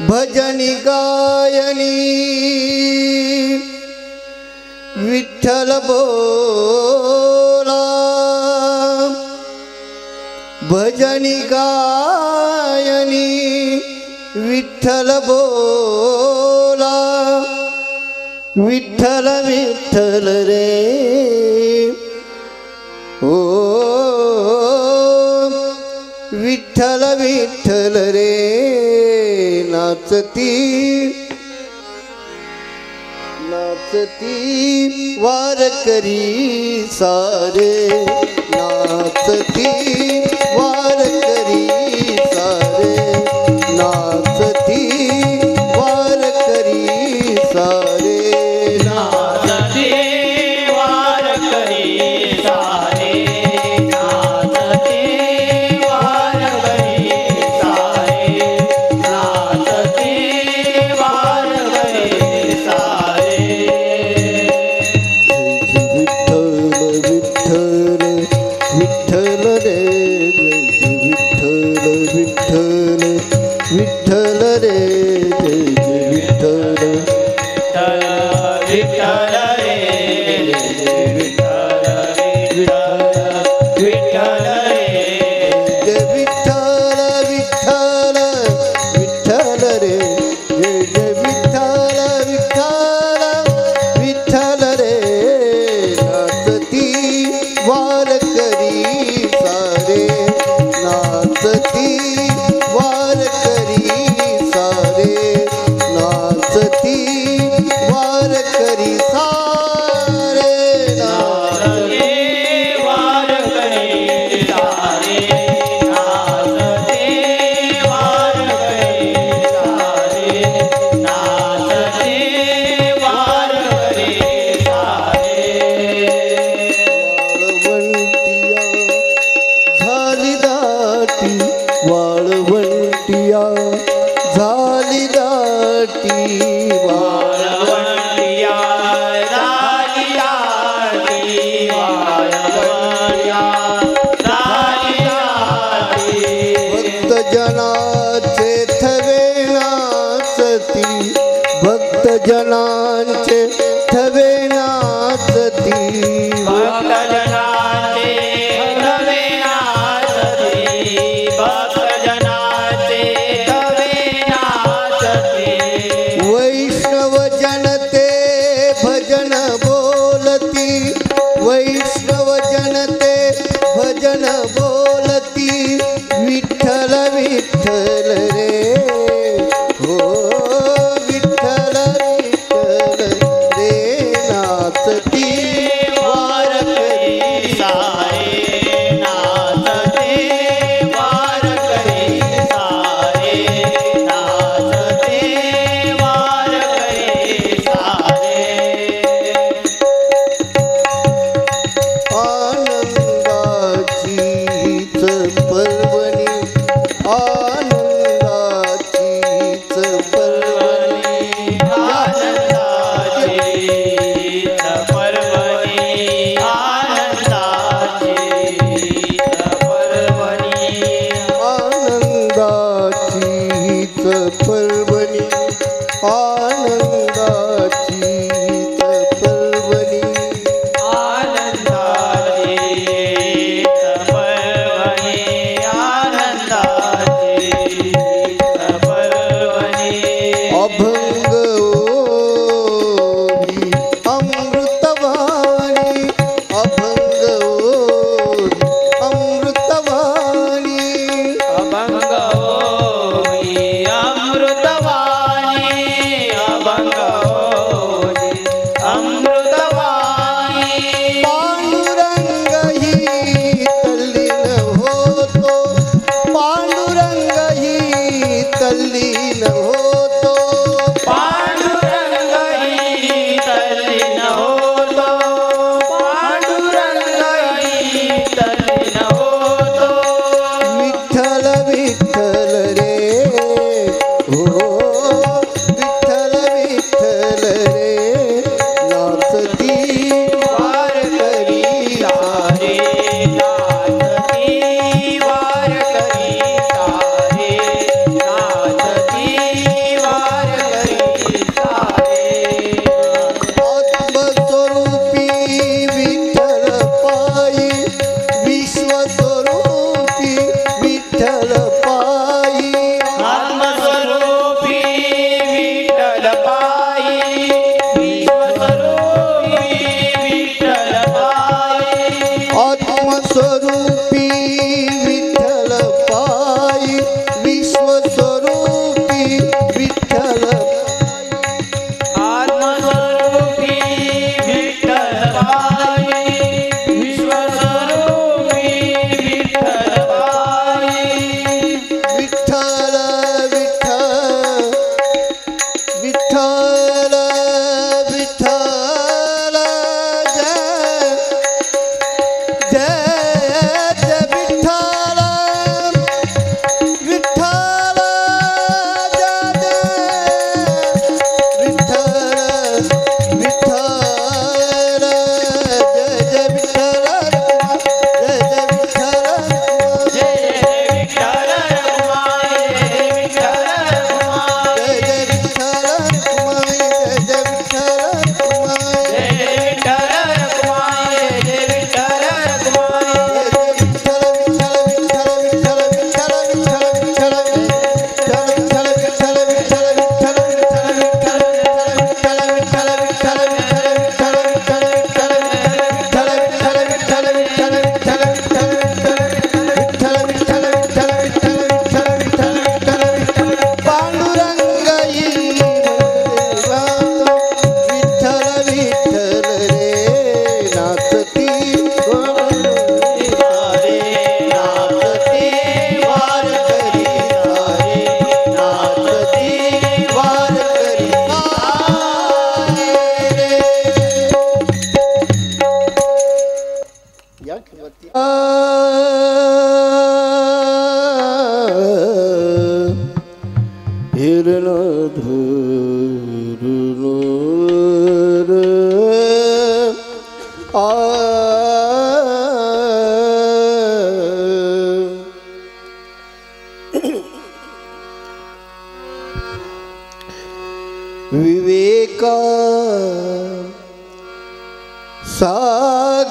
भजनी गायनी विठ्ठल बोला, भजनी गायनी विठ्ठल बोला, विठ्ठल विठ्ठल रे ओ विठ्ठल विठ्ठल रे नाचती नाचती वारकरी सारे, नाचती वारकरी सारे, नाचती वारकरी सारे, नाचती वारकरी सारे, नाचती वारकरी सारे, नाचती वारकरी सारे। विठ्ठल रे विठ्ठल विठ्ठल रे विठ्ठल विठ्ठल रे विठ्ठल विठ्ठल रे विठ्ठल विठ्ठल विठ्ठल रे विठ्ठल विठ्ठल विठ्ठल रे नाचती वारकरी सारे, नाचती वारकरी सारे, नाचती वारकरी सारे, नाचती वारकरी सारे, नाचती वारकरी सारे, नाचती वारकरी सारे। वाळवंटिया झाली दाटी, वाळवंटिया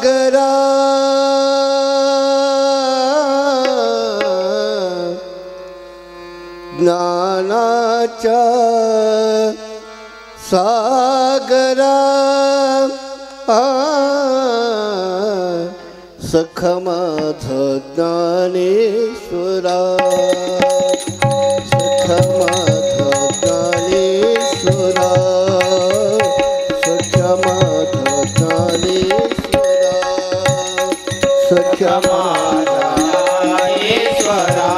सागरा ज्ञानाचा सागरा सखा माझा ज्ञानेश्वरा सखा माझा ज्ञानेश्वरा सखा माझा ज्ञानेश्वरा सखा माझा ईश्वरा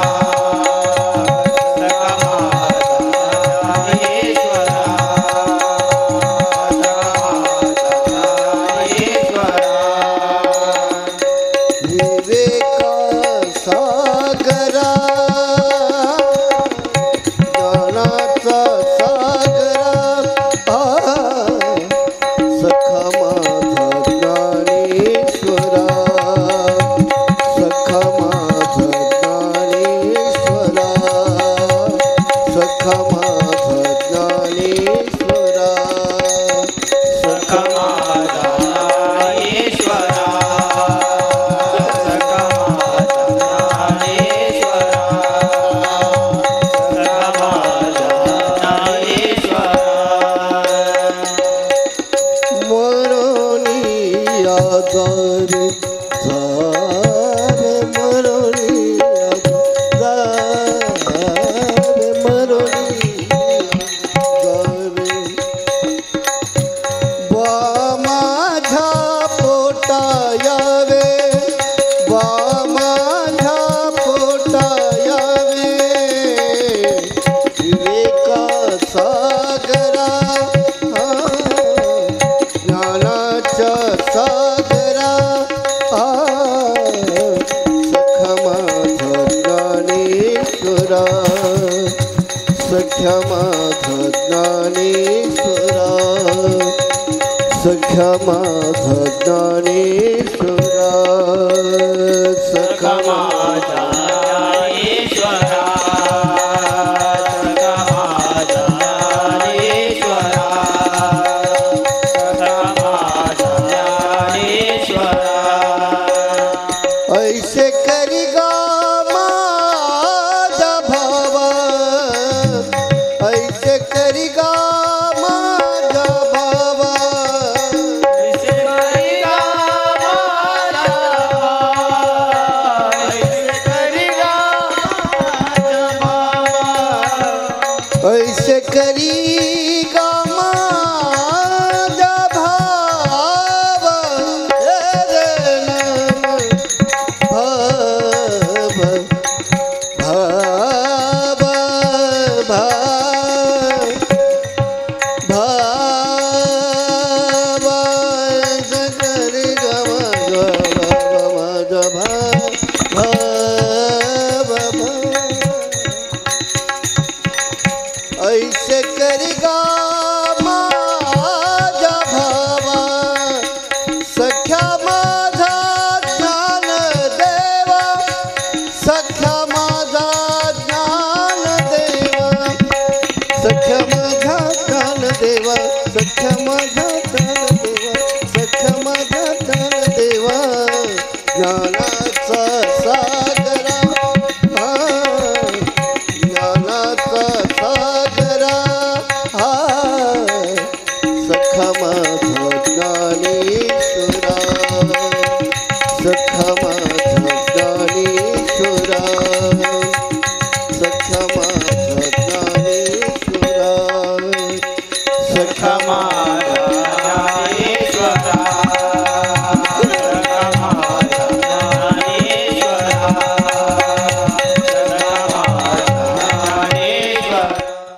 सख्या माझा ज्ञानेश्वरा सख्या माझा ज्ञानेश्वरा सखा माझा ईश्वरा सखा माझा ईश्वरा सखा माझा ईश्वरा ऐसे करी गा माझा भावा ऐसे करी गा माझा भावा ऐसे करीगा माझा ऐसे करीगा माझा बाबा ऐसे करी गा माझा भावा ऐसे करिगा माझा भावा सख्या माझा ज्ञान देवा सख्या माझा ज्ञान देवा सख्या माझा ज्ञान देवा सख्या माझा ज्ञान देवा सख्या माझा ज्ञान देवा ज्ञानाचा सागरा ज्ञानाचा सागरा सखा माझा ज्ञानेश्वरा